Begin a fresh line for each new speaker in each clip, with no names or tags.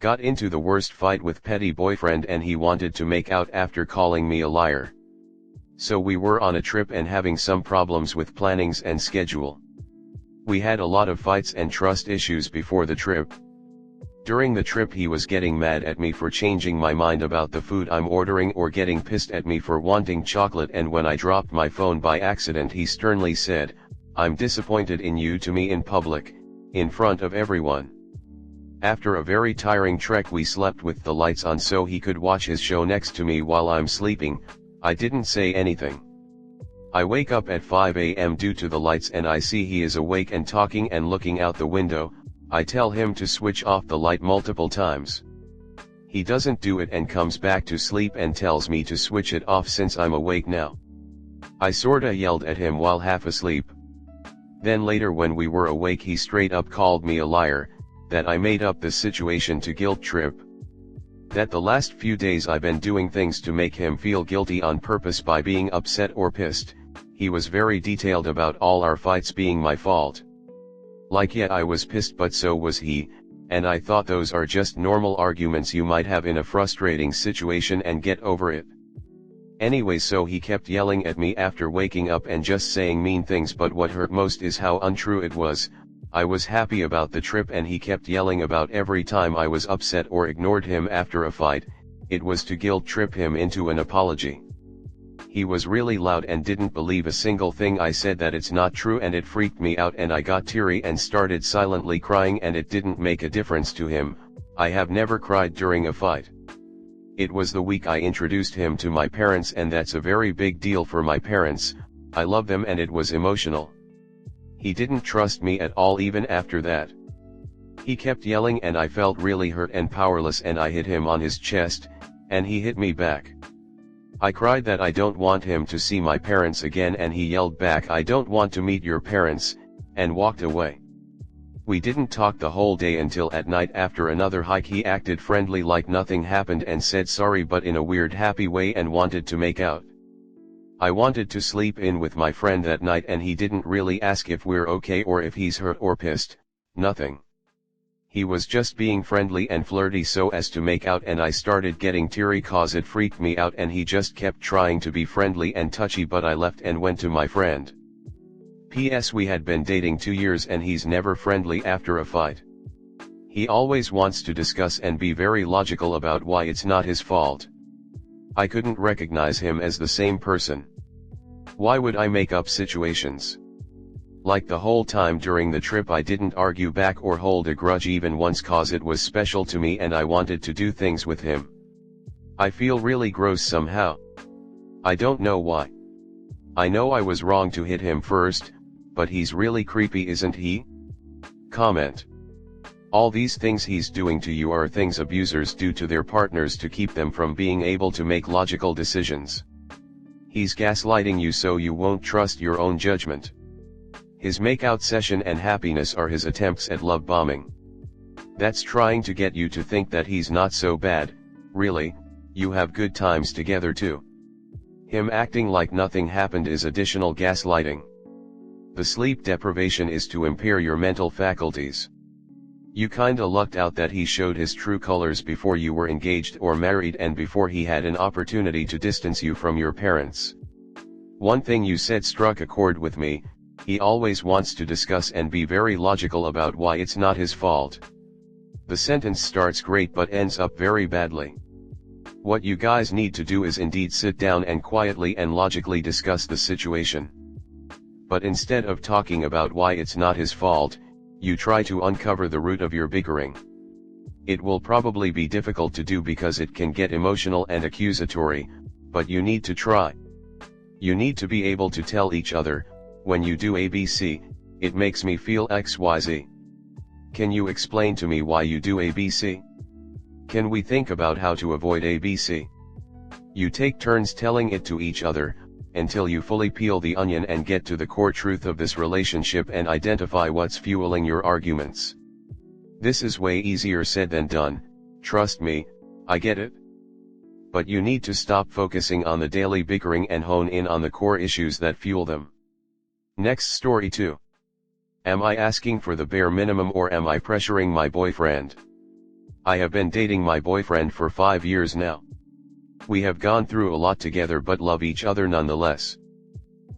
Got into the worst fight with petty boyfriend and he wanted to make out after calling me a liar. So we were on a trip and having some problems with plannings and schedule. We had a lot of fights and trust issues before the trip. During the trip he was getting mad at me for changing my mind about the food I'm ordering or getting pissed at me for wanting chocolate, and when I dropped my phone by accident he sternly said, "I'm disappointed in you," to me in public, in front of everyone. After a very tiring trek we slept with the lights on so he could watch his show next to me while I'm sleeping. I didn't say anything. I wake up at 5 a.m. due to the lights and I see he is awake and talking and looking out the window. I tell him to switch off the light multiple times. He doesn't do it and comes back to sleep and tells me to switch it off since I'm awake now. I sorta yelled at him while half asleep. Then later when we were awake he straight up called me a liar, that I made up this situation to guilt trip. That the last few days I've been doing things to make him feel guilty on purpose by being upset or pissed. He was very detailed about all our fights being my fault. Like, yeah, I was pissed but so was he, and I thought those are just normal arguments you might have in a frustrating situation and get over it. Anyway, so he kept yelling at me after waking up and just saying mean things, but what hurt most is how untrue it was. I was happy about the trip and he kept yelling about every time I was upset or ignored him after a fight. It was to guilt trip him into an apology. He was really loud and didn't believe a single thing I said, that it's not true, and it freaked me out and I got teary and started silently crying, and it didn't make a difference to him. I have never cried during a fight. It was the week I introduced him to my parents and that's a very big deal for my parents. I love them and it was emotional. He didn't trust me at all even after that. He kept yelling and I felt really hurt and powerless, and I hit him on his chest, and he hit me back. I cried that I don't want him to see my parents again, and he yelled back, "I don't want to meet your parents," and walked away. We didn't talk the whole day until at night after another hike he acted friendly like nothing happened and said sorry but in a weird happy way and wanted to make out. I wanted to sleep in with my friend that night and he didn't really ask if we're okay or if he's hurt or pissed, nothing. He was just being friendly and flirty so as to make out, and I started getting teary cause it freaked me out, and he just kept trying to be friendly and touchy, but I left and went to my friend. P.S. We had been dating 2 years and he's never friendly after a fight. He always wants to discuss and be very logical about why it's not his fault. I couldn't recognize him as the same person. Why would I make up situations? Like the whole time during the trip I didn't argue back or hold a grudge even once, cause it was special to me and I wanted to do things with him. I feel really gross somehow. I don't know why. I know I was wrong to hit him first, but he's really creepy, isn't he? Comment. All these things he's doing to you are things abusers do to their partners to keep them from being able to make logical decisions. He's gaslighting you so you won't trust your own judgment. His makeout session and happiness are his attempts at love bombing. That's trying to get you to think that he's not so bad. Really, you have good times together too. Him acting like nothing happened is additional gaslighting. The sleep deprivation is to impair your mental faculties. You kinda lucked out that he showed his true colors before you were engaged or married and before he had an opportunity to distance you from your parents. One thing you said struck a chord with me. He always wants to discuss and be very logical about why it's not his fault. The sentence starts great but ends up very badly. What you guys need to do is indeed sit down and quietly and logically discuss the situation. But instead of talking about why it's not his fault, you try to uncover the root of your bickering. It will probably be difficult to do because it can get emotional and accusatory, but you need to try. You need to be able to tell each other, when you do ABC, it makes me feel XYZ. Can you explain to me why you do ABC? Can we think about how to avoid ABC? You take turns telling it to each other, until you fully peel the onion and get to the core truth of this relationship and identify what's fueling your arguments. This is way easier said than done, trust me, I get it. But you need to stop focusing on the daily bickering and hone in on the core issues that fuel them. Next story 2. Am I asking for the bare minimum or am I pressuring my boyfriend? I have been dating my boyfriend for 5 years now. We have gone through a lot together but love each other nonetheless.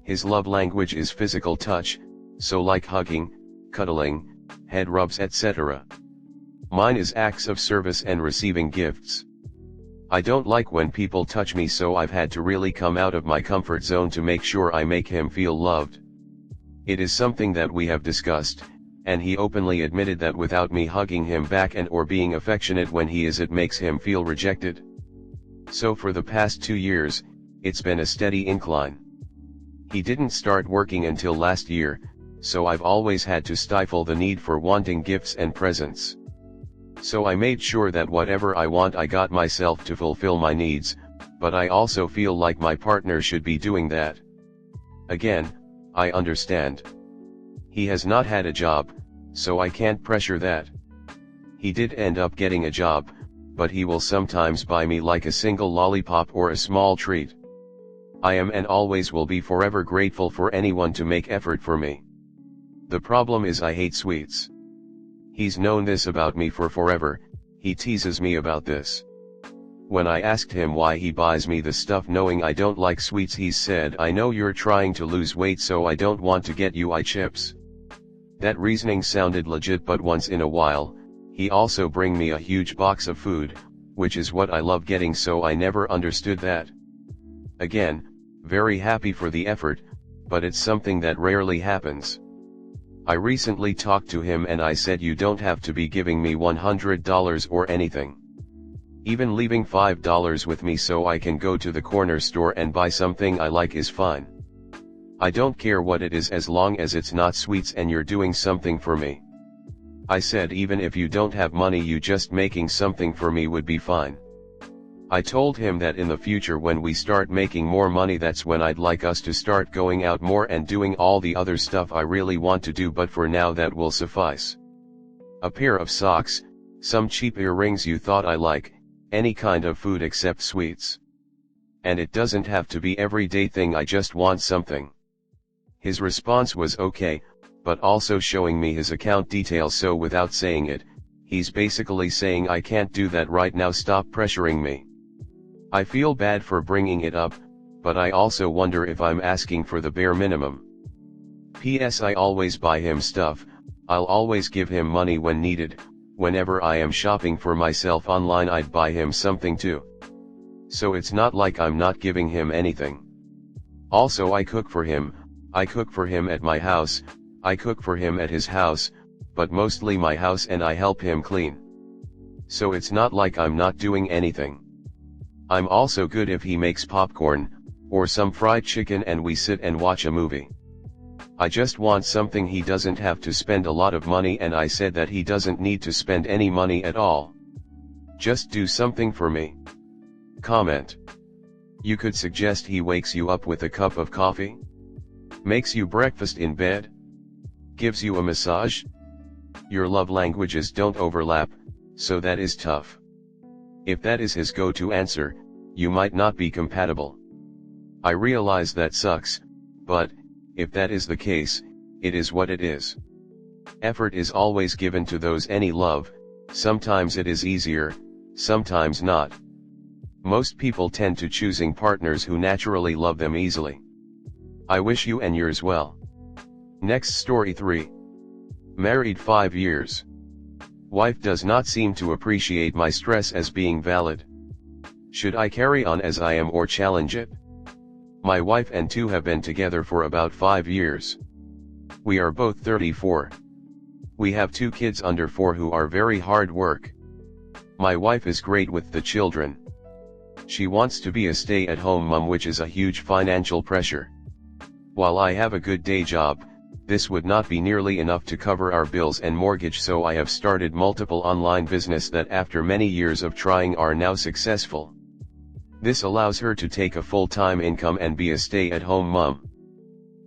His love language is physical touch, so like hugging, cuddling, head rubs etc. Mine is acts of service and receiving gifts. I don't like when people touch me, so I've had to really come out of my comfort zone to make sure I make him feel loved. It is something that we have discussed, and he openly admitted that without me hugging him back and or being affectionate when he is, it makes him feel rejected. So for the past 2 years, it's been a steady incline. He didn't start working until last year, so I've always had to stifle the need for wanting gifts and presents. So I made sure that whatever I want I got myself to fulfill my needs, but I also feel like my partner should be doing that. Again, I understand. He has not had a job, so I can't pressure that. He did end up getting a job, but he will sometimes buy me like a single lollipop or a small treat. I am and always will be forever grateful for anyone to make effort for me. The problem is I hate sweets. He's known this about me for forever. He teases me about this. When I asked him why he buys me the stuff knowing I don't like sweets, he said, "I know you're trying to lose weight, so I don't want to get you chips." That reasoning sounded legit, but once in a while, he also bring me a huge box of food, which is what I love getting, so I never understood that. Again, very happy for the effort, but it's something that rarely happens. I recently talked to him and I said, you don't have to be giving me $100 or anything. Even leaving $5 with me so I can go to the corner store and buy something I like is fine. I don't care what it is as long as it's not sweets and you're doing something for me. I said even if you don't have money, you just making something for me would be fine. I told him that in the future when we start making more money, that's when I'd like us to start going out more and doing all the other stuff I really want to do, but for now that will suffice. A pair of socks, some cheap earrings you thought I like, any kind of food except sweets. And it doesn't have to be everyday thing, I just want something. His response was okay, but also showing me his account details, so without saying it, he's basically saying I can't do that right now, stop pressuring me. I feel bad for bringing it up, but I also wonder if I'm asking for the bare minimum. P.S. I always buy him stuff. I'll always give him money when needed. Whenever I am shopping for myself online, I'd buy him something too. So it's not like I'm not giving him anything. Also, I cook for him. I cook for him at my house, I cook for him at his house, but mostly my house, and I help him clean. So it's not like I'm not doing anything. I'm also good if he makes popcorn, or some fried chicken and we sit and watch a movie. I just want something he doesn't have to spend a lot of money, and I said that he doesn't need to spend any money at all. Just do something for me. Comment. You could suggest he wakes you up with a cup of coffee? Makes you breakfast in bed? Gives you a massage? Your love languages don't overlap, so that is tough. If that is his go-to answer, you might not be compatible. I realize that sucks, but, if that is the case, it is what it is. Effort is always given to those any love, sometimes it is easier, sometimes not. Most people tend to choosing partners who naturally love them easily. I wish you and yours well. Next story 3. Married 5 years. Wife does not seem to appreciate my stress as being valid. Should I carry on as I am or challenge it? My wife and two have been together for about 5 years. We are both 34. We have 2 kids under 4 who are very hard work. My wife is great with the children. She wants to be a stay-at-home mom, which is a huge financial pressure. While I have a good day job, this would not be nearly enough to cover our bills and mortgage, so I have started multiple online business that after many years of trying are now successful. This allows her to take a full-time income and be a stay-at-home mom.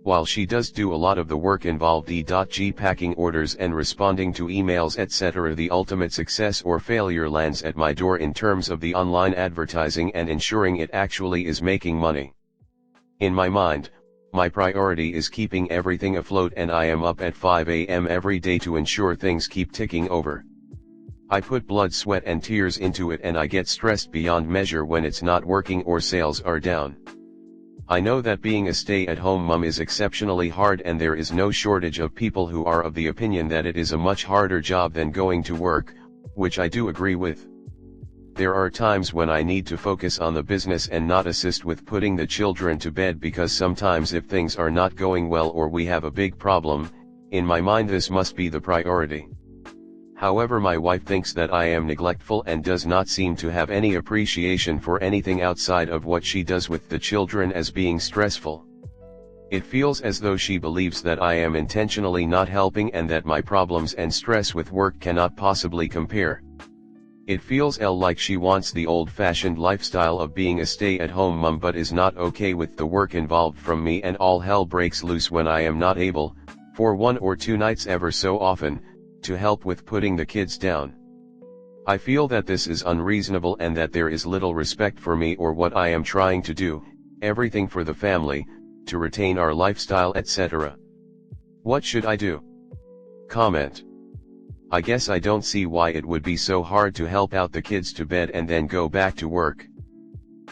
While she does do a lot of the work involved, e.g. packing orders and responding to emails etc., the ultimate success or failure lands at my door in terms of the online advertising and ensuring it actually is making money. In my mind, my priority is keeping everything afloat, and I am up at 5 a.m. every day to ensure things keep ticking over. I put blood, sweat and tears into it, and I get stressed beyond measure when it's not working or sales are down. I know that being a stay-at-home mom is exceptionally hard, and there is no shortage of people who are of the opinion that it is a much harder job than going to work, which I do agree with. There are times when I need to focus on the business and not assist with putting the children to bed, because sometimes if things are not going well or we have a big problem, in my mind this must be the priority. However, my wife thinks that I am neglectful and does not seem to have any appreciation for anything outside of what she does with the children as being stressful. It feels as though she believes that I am intentionally not helping and that my problems and stress with work cannot possibly compare. It feels like she wants the old-fashioned lifestyle of being a stay-at-home mom but is not okay with the work involved from me, and all hell breaks loose when I am not able, for 1 or 2 nights ever so often, to help with putting the kids down. I feel that this is unreasonable and that there is little respect for me or what I am trying to do, everything for the family, to retain our lifestyle, etc. What should I do? Comment. I guess I don't see why it would be so hard to help out the kids to bed and then go back to work.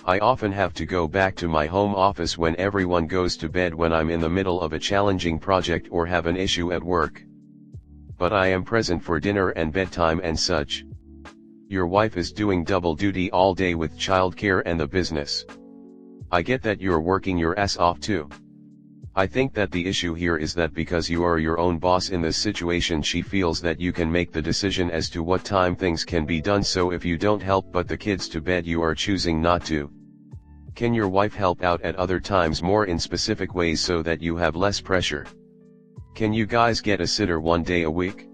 I often have to go back to my home office when everyone goes to bed when I'm in the middle of a challenging project or have an issue at work. But I am present for dinner and bedtime and such. Your wife is doing double duty all day with childcare and the business. I get that you're working your ass off too. I think that the issue here is that because you are your own boss in this situation, she feels that you can make the decision as to what time things can be done, so if you don't help put the kids to bed, you are choosing not to. Can your wife help out at other times more in specific ways so that you have less pressure? Can you guys get a sitter 1 day a week?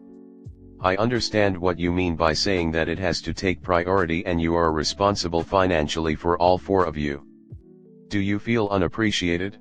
I understand what you mean by saying that it has to take priority and you are responsible financially for all 4 of you. Do you feel unappreciated?